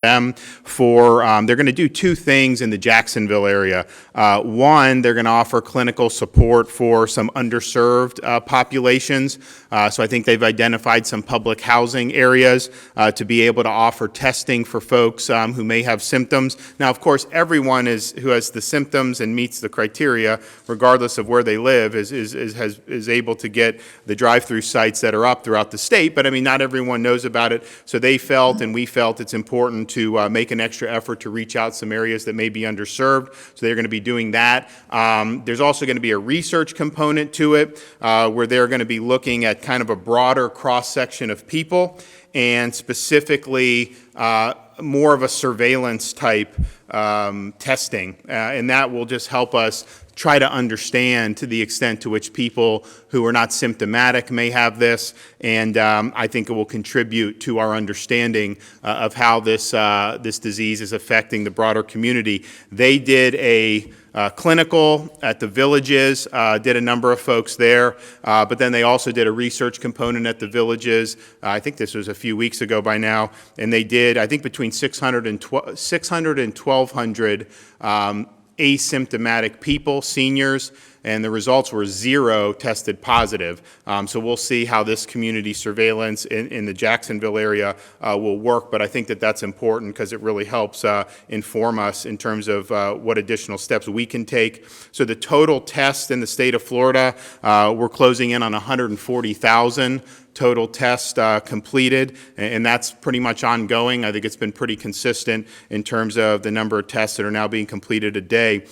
them for, they're going to do two things in the Jacksonville area. One, they're going to offer clinical support for some underserved populations. So I think they've identified some public housing areas to be able to offer testing for folks who may have symptoms. Now, of course, everyone who has the symptoms and meets the criteria, regardless of where they live, is able to get the drive-through sites that are up throughout the state. But I mean, not everyone knows about it. So they felt, and we felt, it's important to make an extra effort to reach out some areas that may be underserved. So they're going to be doing that. There's also going to be a research component to it where they're going to be looking at kind of a broader cross-section of people and specifically more of a surveillance type testing. And that will just help us try to understand to the extent to which people who are not symptomatic may have this, and I think it will contribute to our understanding of how this disease is affecting the broader community. They did a clinical at the Villages, did a number of folks there, but then they also did a research component at the Villages. I think this was a few weeks ago by now, and they did, I think, between 600 and 1,200 asymptomatic people, seniors, and the results were 0 tested positive. So we'll see how this community surveillance in the Jacksonville area will work, but I think that that's important because it really helps inform us in terms of what additional steps we can take. So the total tests in the state of Florida, we're closing in on 140,000 total tests completed, and that's pretty much ongoing. I think it's been pretty consistent in terms of the number of tests that are now being completed a day.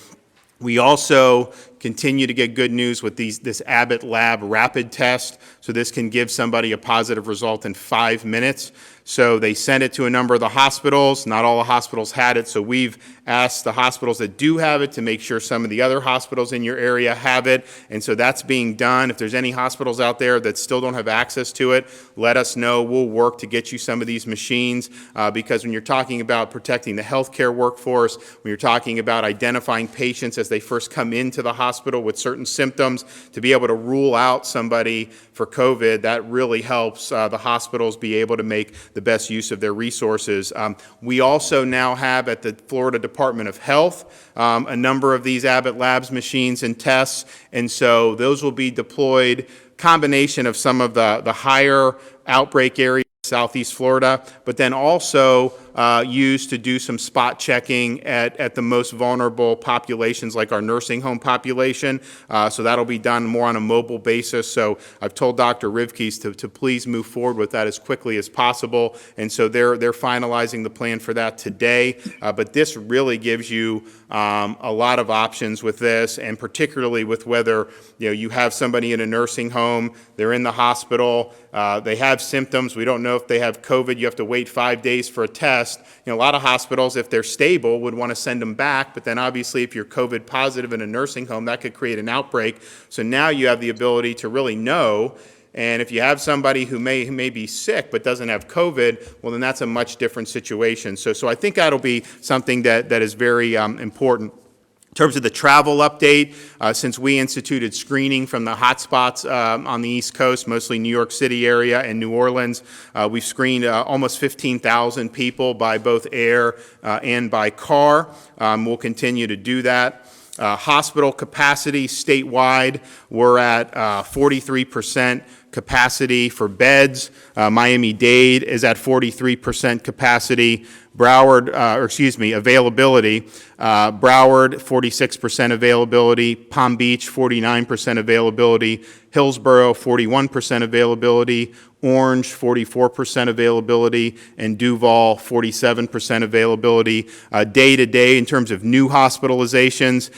We also continue to get good news with this Abbott Lab rapid test. So this can give somebody a positive result in 5 minutes. So they sent it to a number of the hospitals. Not all the hospitals had it, so we've asked the hospitals that do have it to make sure some of the other hospitals in your area have it. And so that's being done. If there's any hospitals out there that still don't have access to it, let us know. We'll work to get you some of these machines because when you're talking about protecting the healthcare workforce, when you're talking about identifying patients as they first come into the hospital with certain symptoms, to be able to rule out somebody for COVID, that really helps the hospitals be able to make the best use of their resources. We also now have at the Florida Department of Health a number of these Abbott Labs machines and tests, and so those will be deployed, combination of some of the higher outbreak areas, Southeast Florida, but then also used to do some spot checking at the most vulnerable populations like our nursing home population. So that'll be done more on a mobile basis. So I've told Dr. Rivkes to please move forward with that as quickly as possible. And so they're finalizing the plan for that today. But this really gives you a lot of options with this, and particularly with whether you have somebody in a nursing home, they're in the hospital, they have symptoms, we don't know if they have COVID, you have to wait 5 days for a test. A lot of hospitals, if they're stable, would want to send them back, but then obviously if you're COVID positive in a nursing home, that could create an outbreak. So now you have the ability to really know, and if you have somebody who may be sick but doesn't have COVID, well, then that's a much different situation. So I think that'll be something that is very important. In terms of the travel update, since we instituted screening from the hotspots on the East Coast, mostly New York City area and New Orleans, we've screened almost 15,000 people by both air and by car. We'll continue to do that. Hospital capacity statewide, we're at 43% capacity for beds. Miami-Dade is at 43% capacity. Availability. Broward, 46% availability. Palm Beach, 49% availability. Hillsborough, 41% availability. Orange, 44% availability, and Duval, 47% availability. Day to day, in terms of new hospitalizations,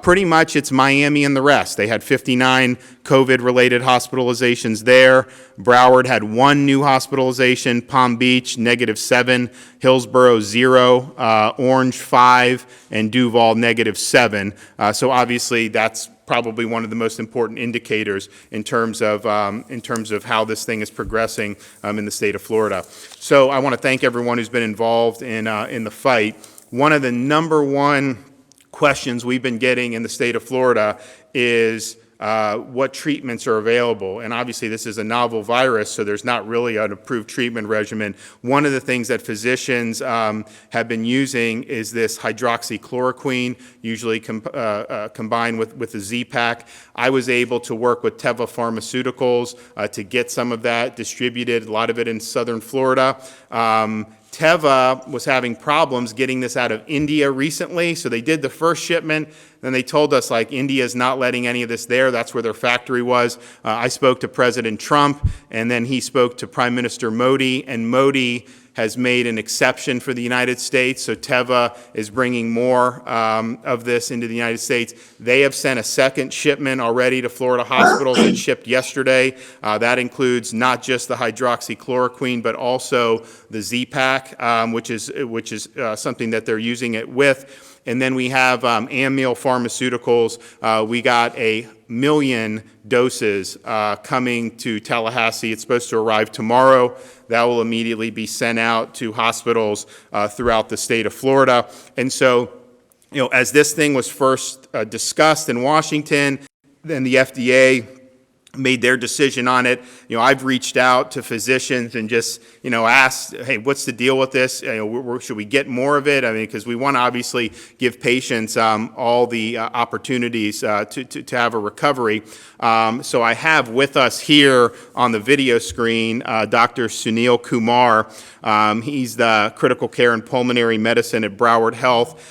pretty much it's Miami and the rest. They had 59 COVID-related hospitalizations there. Broward had 1 new hospitalization. Palm Beach, -7. Hillsborough, 0. Orange, 5. And Duval, -7. So obviously that's probably one of the most important indicators in terms of how this thing is progressing in the state of Florida. So I want to thank everyone who's been involved in the fight. One of the number one questions we've been getting in the state of Florida is what treatments are available. And obviously this is a novel virus, so there's not really an approved treatment regimen. One of the things that physicians have been using is this hydroxychloroquine, usually combined with the Z-Pak. I was able to work with Teva Pharmaceuticals to get some of that distributed, a lot of it in southern Florida. Teva was having problems getting this out of India recently, so they did the first shipment. Then they told us, like, India is not letting any of this there. That's where their factory was. I spoke to President Trump, and then he spoke to Prime Minister Modi, and Modi has made an exception for the United States, so Teva is bringing more of this into the United States. They have sent a second shipment already to Florida hospitals. It shipped yesterday. That includes not just the hydroxychloroquine, but also the Z-Pak, which is something that they're using it with. And then we have Amneal Pharmaceuticals. We got 1 million doses coming to Tallahassee. It's supposed to arrive tomorrow. That will immediately be sent out to hospitals throughout the state of Florida. And so, as this thing was first discussed in Washington, then the FDA made their decision on it. I've reached out to physicians and just, asked, hey, what's the deal with this? Should we get more of it? I mean, because we want to obviously give patients all the opportunities to have a recovery. So I have with us here on the video screen Dr. Sunil Kumar. He's the critical care and pulmonary medicine at Broward Health.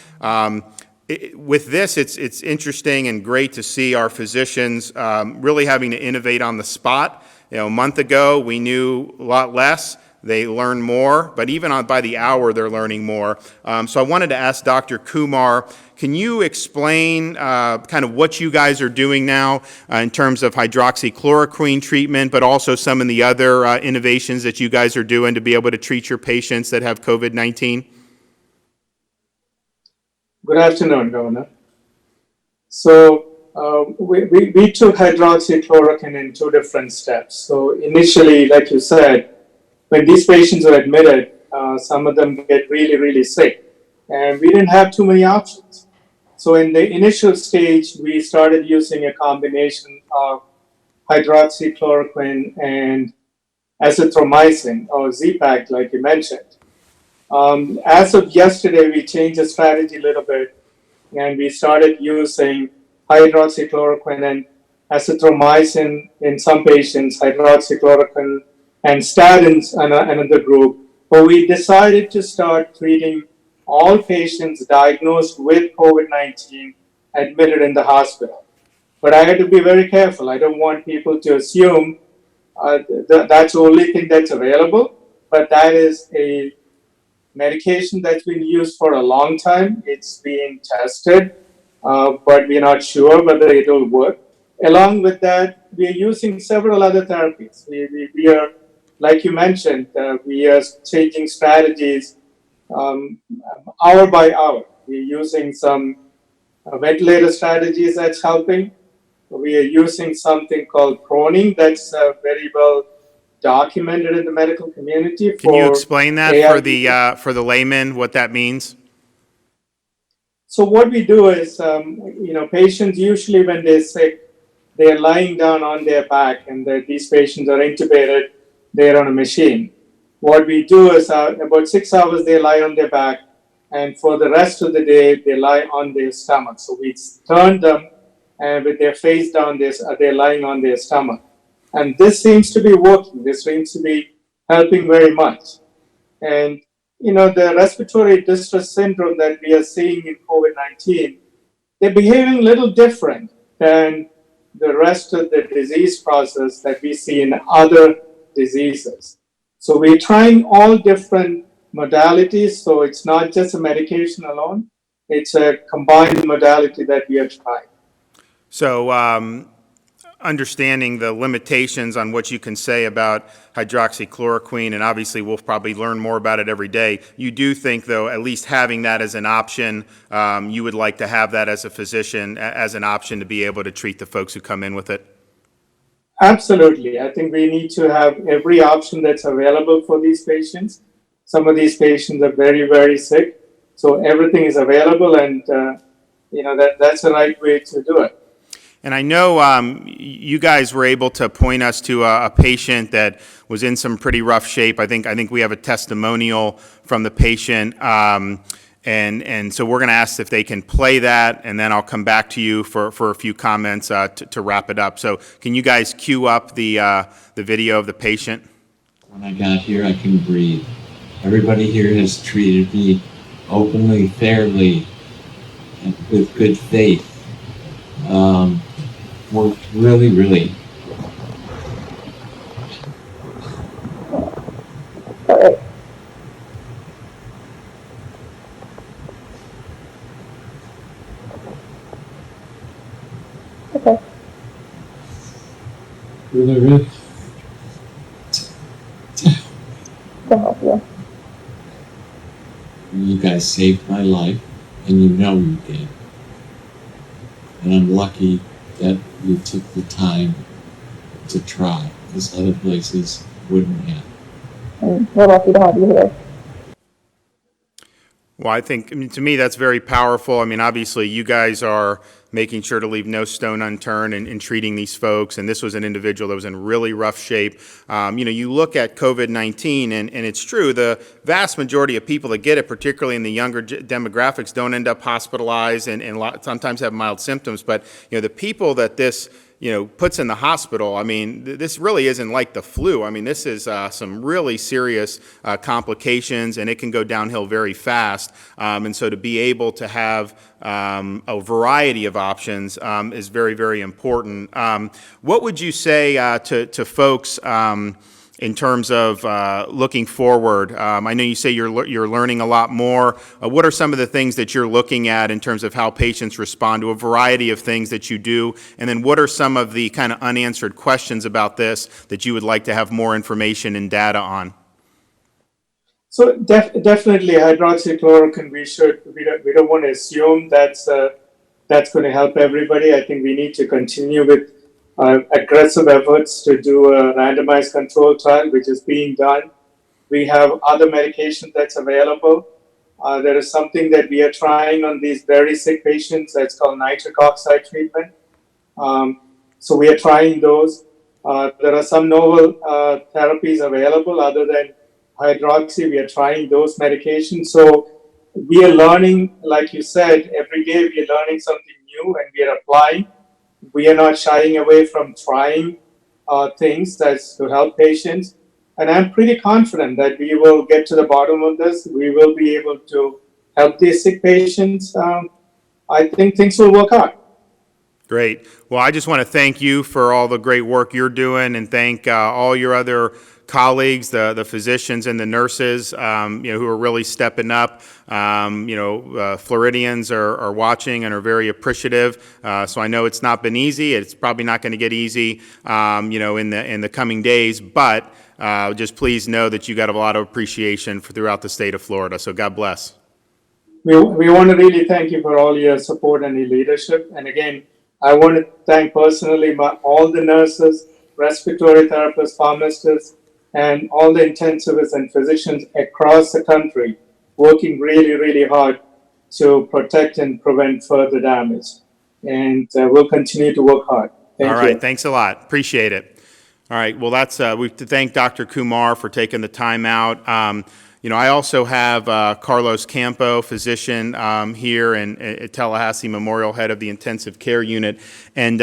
With this, it's interesting and great to see our physicians really having to innovate on the spot. A month ago, we knew a lot less. They learn more, but even by the hour, they're learning more. So I wanted to ask Dr. Kumar, can you explain kind of what you guys are doing now in terms of hydroxychloroquine treatment, but also some of the other innovations that you guys are doing to be able to treat your patients that have COVID-19? Good afternoon, Governor. So we took hydroxychloroquine in 2 different steps. So initially, like you said, when these patients are admitted, some of them get really, really sick, and we didn't have too many options. So in the initial stage, we started using a combination of hydroxychloroquine and azithromycin, or Z-Pak, like you mentioned. As of yesterday, we changed the strategy a little bit, and we started using hydroxychloroquine and azithromycin in some patients, hydroxychloroquine and statins in another group. But we decided to start treating all patients diagnosed with COVID-19 admitted in the hospital. But I had to be very careful. I don't want people to assume that's the only thing that's available, but that is a medication that's been used for a long time. It's being tested, but we're not sure whether it will work. Along with that, we are using several other therapies. We are, like you mentioned, we are changing strategies hour by hour. We're using some ventilator strategies that's helping. We are using something called proning that's very well documented in the medical community. Can you explain that for the layman, what that means? So what we do is, patients usually when they're sick, they're lying down on their back, and these patients are intubated. They're on a machine. What we do is about 6 hours they lie on their back, and for the rest of the day they lie on their stomach. So we turn them, and with their face down, they're lying on their stomach. And this seems to be working. This seems to be helping very much. And, the respiratory distress syndrome that we are seeing in COVID-19, they're behaving a little different than the rest of the disease process that we see in other diseases. So we're trying all different modalities. So it's not just a medication alone. It's a combined modality that we are trying. So, understanding the limitations on what you can say about hydroxychloroquine, and obviously we'll probably learn more about it every day. You do think, though, at least having that as an option, you would like to have that as a physician as an option to be able to treat the folks who come in with it? Absolutely. I think we need to have every option that's available for these patients. Some of these patients are very, very sick. So everything is available, and that's the right way to do it. And I know you guys were able to point us to a patient that was in some pretty rough shape. I think we have a testimonial from the patient, and so we're going to ask if they can play that, and then I'll come back to you for a few comments to wrap it up. So can you guys cue up the video of the patient? When I got here, I couldn't breathe. Everybody here has treated me openly, fairly, and with good faith. Worked really, really. Okay. Really, really. To help you. You guys saved my life, and you know you did. And I'm lucky that you took the time to try, because other places wouldn't have. And we're lucky to have you here. Well, I mean, to me, that's very powerful. I mean, obviously, you guys are making sure to leave no stone unturned in treating these folks, and this was an individual that was in really rough shape. You look at COVID-19, and it's true, the vast majority of people that get it, particularly in the younger demographics, don't end up hospitalized and sometimes have mild symptoms. But, the people that this puts in the hospital, I mean, this really isn't like the flu. I mean, this is some really serious complications, and it can go downhill very fast. And so to be able to have a variety of options is very, very important. What would you say to folks in terms of looking forward? I know you say you're learning a lot more. What are some of the things that you're looking at in terms of how patients respond to a variety of things that you do? And then what are some of the kind of unanswered questions about this that you would like to have more information and data on? So definitely hydroxychloroquine, we don't want to assume that's going to help everybody. I think we need to continue with aggressive efforts to do a randomized control trial, which is being done. We have other medication that's available. There is something that we are trying on these very sick patients that's called nitric oxide treatment. So we are trying those. There are some novel therapies available other than hydroxy. We are trying those medications. So we are learning, like you said, every day we are learning something new and we are applying. We are not shying away from trying things that's to help patients. And I'm pretty confident that we will get to the bottom of this. We will be able to help these sick patients. I think things will work out. Great. Well, I just want to thank you for all the great work you're doing, and thank all your other colleagues, the physicians and the nurses, who are really stepping up. Floridians are watching and are very appreciative. So I know it's not been easy. It's probably not going to get easy, in the coming days. But just please know that you got a lot of appreciation throughout the state of Florida. So God bless. We want to really thank you for all your support and your leadership. And again, I want to thank personally all the nurses, respiratory therapists, pharmacists, and all the intensivists and physicians across the country working really, really hard to protect and prevent further damage. And we'll continue to work hard. Thank you. All right. Thanks a lot. Appreciate it. All right. Well, we have to thank Dr. Kumar for taking the time out. I also have Carlos Campo, physician here at Tallahassee Memorial, head of the intensive care unit. And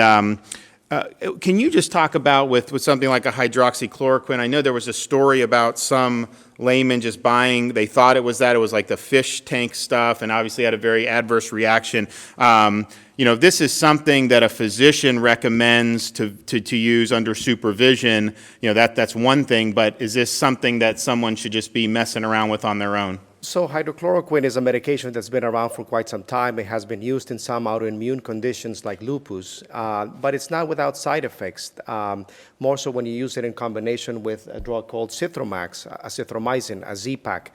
can you just talk about with something like a hydroxychloroquine? I know there was a story about some layman just buying, they thought it was like the fish tank stuff, and obviously had a very adverse reaction. This is something that a physician recommends to use under supervision. That's one thing, but is this something that someone should just be messing around with on their own? So hydrochloroquine is a medication that's been around for quite some time. It has been used in some autoimmune conditions like lupus, but it's not without side effects, more so when you use it in combination with a drug called azithromycin, a Z-Pak.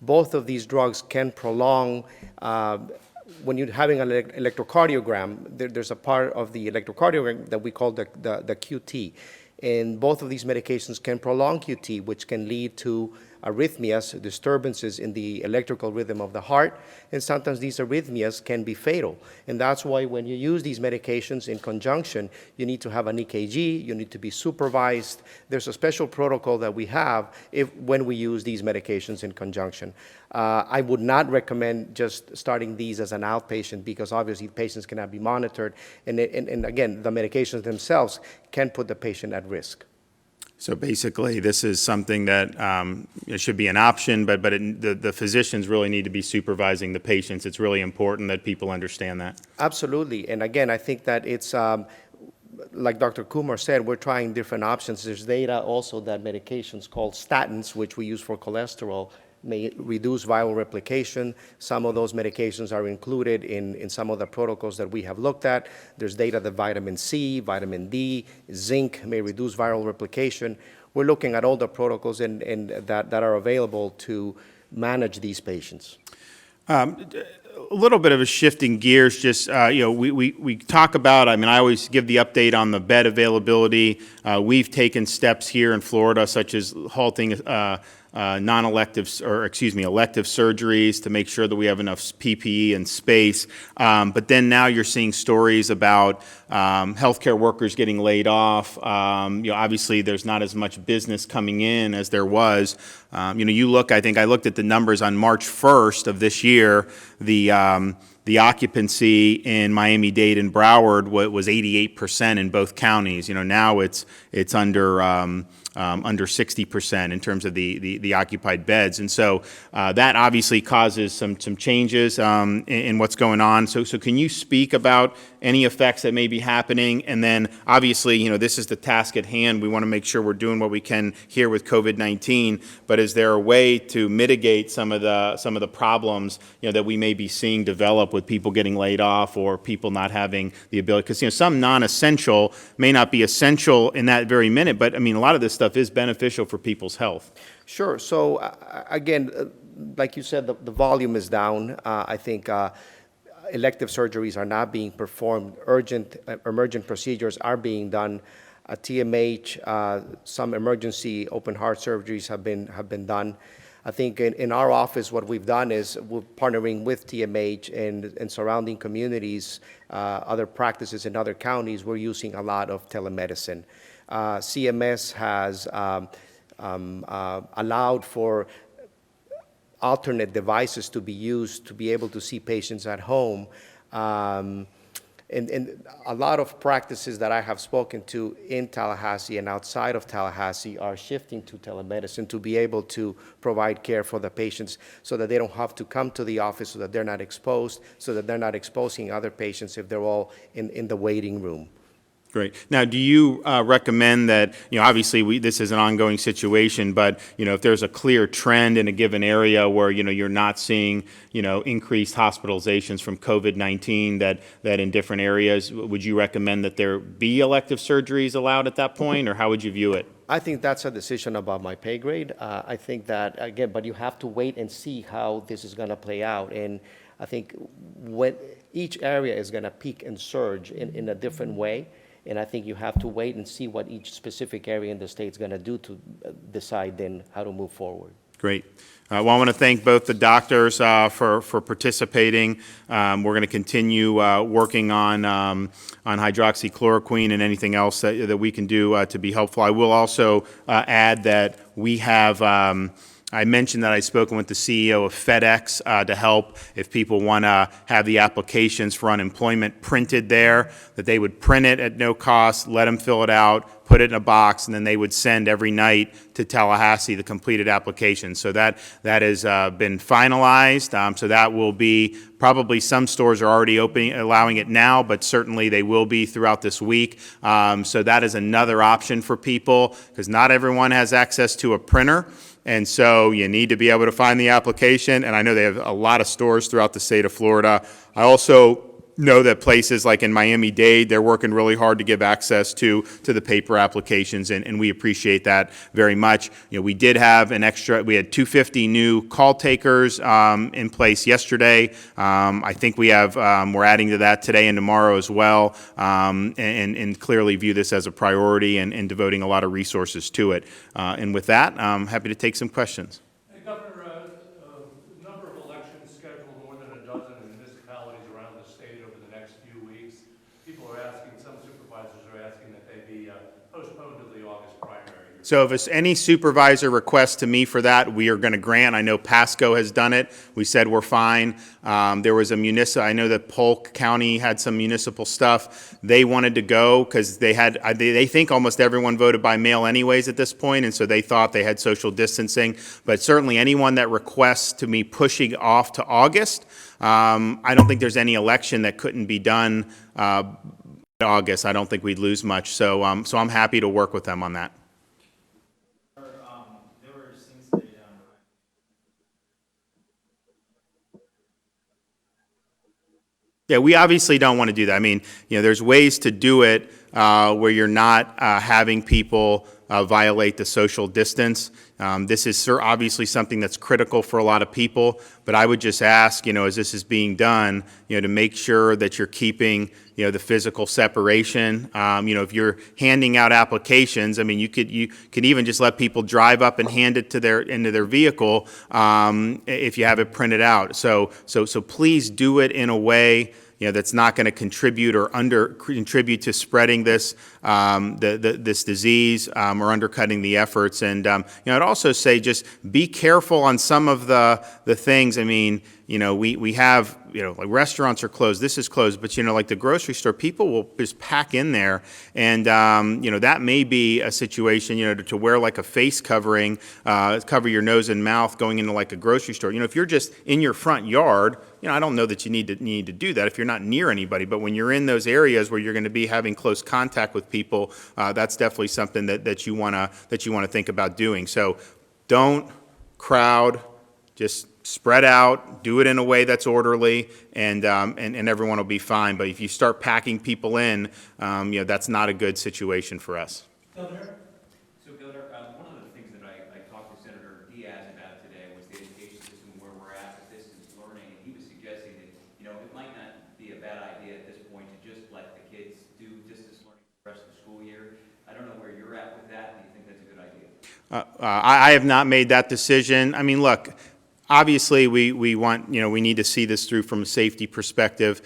Both of these drugs can prolong, when you're having an electrocardiogram, there's a part of the electrocardiogram that we call the QT. And both of these medications can prolong QT, which can lead to arrhythmias, disturbances in the electrical rhythm of the heart, and sometimes these arrhythmias can be fatal. And that's why when you use these medications in conjunction, you need to have an EKG, you need to be supervised. There's a special protocol that we have when we use these medications in conjunction. I would not recommend just starting these as an outpatient because obviously patients cannot be monitored, and again, the medications themselves can put the patient at risk. So basically, this is something that it should be an option, but the physicians really need to be supervising the patients. It's really important that people understand that. Absolutely, and again, I think that it's like Dr. Kumar said, we're trying different options. There's data also that medications called statins, which we use for cholesterol, may reduce viral replication. Some of those medications are included in some of the protocols that we have looked at. There's data that vitamin C, vitamin D, zinc may reduce viral replication. We're looking at all the protocols that are available to manage these patients. A little bit of a shifting gears, just, we talk about, I always give the update on the bed availability. We've taken steps here in Florida, such as halting elective surgeries to make sure that we have enough PPE and space. But then now you're seeing stories about healthcare workers getting laid off. Obviously there's not as much business coming in as there was. I think I looked at the numbers on March 1st of this year. The occupancy in Miami-Dade and Broward was 88% in both counties. Now it's under 60% in terms of the occupied beds, and so that obviously causes some changes in what's going on. So can you speak about any effects that may be happening? And then obviously, this is the task at hand. We want to make sure we're doing what we can here with COVID-19. But is there a way to mitigate some of the problems that we may be seeing develop with people getting laid off or people not having the ability? Because some non-essential may not be essential in that very minute, but a lot of this stuff is beneficial for people's health. Sure. So again, like you said, the volume is down. I think elective surgeries are not being performed. Emergent procedures are being done. TMH, some emergency open heart surgeries have been done. I think in our office, what we've done is we're partnering with TMH and surrounding communities, other practices in other counties. We're using a lot of telemedicine. CMS has allowed for alternate devices to be used to be able to see patients at home. And a lot of practices that I have spoken to in Tallahassee and outside of Tallahassee are shifting to telemedicine to be able to provide care for the patients so that they don't have to come to the office, so that they're not exposed, so that they're not exposing other patients if they're all in the waiting room. Great. Now, do you recommend that, obviously this is an ongoing situation, but, if there's a clear trend in a given area where, you're not seeing, increased hospitalizations from COVID-19 that in different areas, would you recommend that there be elective surgeries allowed at that point, or how would you view it? I think that's a decision above my pay grade. I think that, again, but you have to wait and see how this is going to play out. And I think when each area is going to peak and surge in a different way. And I think you have to wait and see what each specific area in the state is going to do to decide then how to move forward. Great. Well, I want to thank both the doctors for participating. We're going to continue working on hydroxychloroquine and anything else that we can do to be helpful. I will also add that we have I mentioned that I've spoken with the CEO of FedEx to help if people want to have the applications for unemployment printed there, that they would print it at no cost, let them fill it out, put it in a box, and then they would send every night to Tallahassee the completed application. So that has been finalized. So that will be, probably some stores are already allowing it now, but certainly they will be throughout this week. So that is another option for people because not everyone has access to a printer. And so you need to be able to find the application. And I know they have a lot of stores throughout the state of Florida. I also know that places like in Miami-Dade, they're working really hard to give access to the paper applications, and we appreciate that very much. We did have we had 250 new call takers in place yesterday. I think we're adding to that today and tomorrow as well, and clearly view this as a priority and devoting a lot of resources to it. And with that, I'm happy to take some questions. people are asking, some supervisors are asking that they be postponed to the August primary. So if it's any supervisor requests to me for that, we are going to grant. I know Pasco has done it. We said we're fine. There was a I know that Polk County had some municipal stuff. They wanted to go because they think almost everyone voted by mail anyways at this point, and so they thought they had social distancing. But certainly anyone that requests to me pushing off to August, I don't think there's any election that couldn't be done August. I don't think we'd lose much. So I'm happy to work with them on that. Yeah, we obviously don't want to do that. I mean, there's ways to do it where you're not having people violate the social distance. This is obviously something that's critical for a lot of people, but I would just ask, as this is being done, to make sure that you're keeping, the physical separation. If you're handing out applications, I mean, you could even just let people drive up and hand it into their vehicle if you have it printed out. So please do it in a way that's not going to contribute or contribute to spreading this this disease or undercutting the efforts. And I'd also say just be careful on some of the things. I mean, we have like restaurants are closed. This is closed, but like the grocery store, people will just pack in there, and that may be a situation to wear like a face covering, cover your nose and mouth going into like a grocery store. If you're just in your front yard. I don't know that you need to do that if you're not near anybody, but when you're in those areas where you're going to be having close contact with people, that's definitely something that you want to think about doing. So don't crowd, just spread out, do it in a way that's orderly, and everyone will be fine. But if you start packing people in, that's not a good situation for us. Governor, one of the things that I talked to Senator Diaz about today was the education system, where we're at with distance learning, and he was suggesting that it might not be a bad idea at this point to just let the kids do distance learning the rest of the school year. I don't know where you're at with that. Do you think that's a good idea? I have not made that decision. I mean, look. Obviously, we want, we need to see this through from a safety perspective.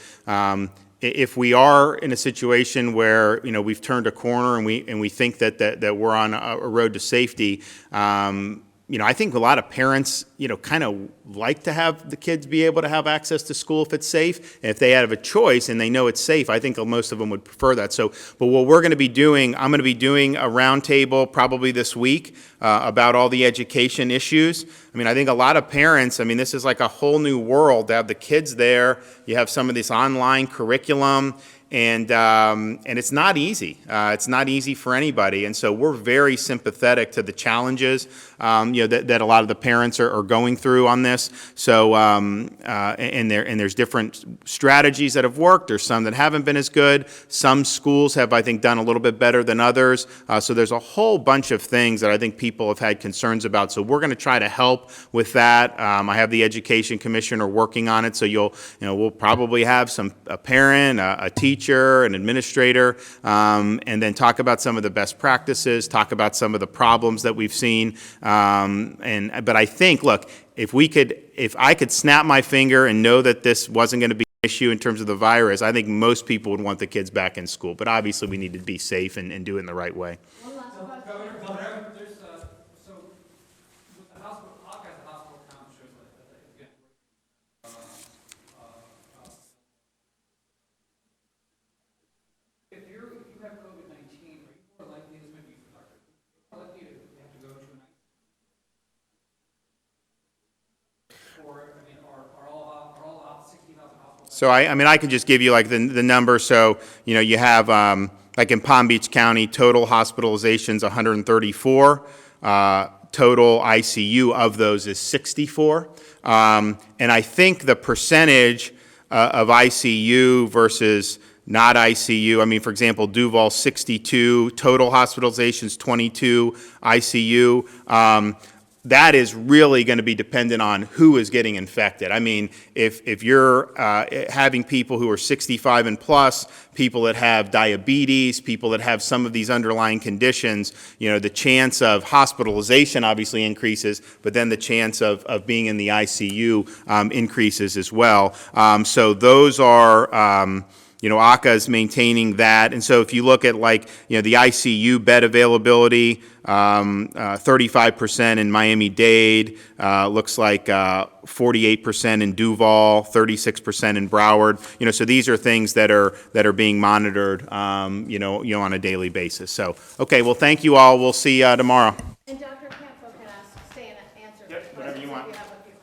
If we are in a situation where, we've turned a corner and we think that we're on a road to safety, I think a lot of parents, kind of like to have the kids be able to have access to school if it's safe. And if they have a choice and they know it's safe, I think most of them would prefer that. So, but what we're going to be doing, I'm going to be doing a roundtable probably this week about all the education issues. I mean, I think a lot of parents, this is like a whole new world to have the kids there. You have some of this online curriculum. And it's not easy. It's not easy for anybody. And so we're very sympathetic to the challenges, that a lot of the parents are going through on this. So, and there's different strategies that have worked. There's some that haven't been as good. Some schools have, I think, done a little bit better than others. So there's a whole bunch of things that I think people have had concerns about. So we're going to try to help with that. I have the education commissioner working on it. So we'll probably have a parent, a teacher, an administrator, and then talk about some of the best practices, talk about some of the problems that we've seen. But I think, look, if I could snap my finger and know that this wasn't going to be an issue in terms of the virus, I think most people would want the kids back in school. But obviously, we need to be safe and do it in the right way. Governor, there's so with the hospital, Hawk has a hospital count shows that again. If you have COVID-19, are you more likely, this might be for Dr. More likely to have to go to an are all 60,000 hospitals? So I could just give you like the number. So you have like in Palm Beach County, total hospitalizations 134. Total ICU of those is 64. And I think the percentage of ICU versus not ICU, for example, Duval 62, total hospitalizations 22, ICU. That is really going to be dependent on who is getting infected. If you're having people who are 65 and plus, people that have diabetes, people that have some of these underlying conditions, the chance of hospitalization obviously increases, but then the chance of being in the ICU increases as well. So those are ACA is maintaining that. And so if you look at the ICU bed availability, 35% in Miami-Dade, looks like 48% in Duval, 36% in Broward. So these are things that are being monitored, on a daily basis. So, okay, well, thank you all. We'll see you tomorrow. And Dr. Campo can stay and answer Yep, the whatever you questions want. if you have a few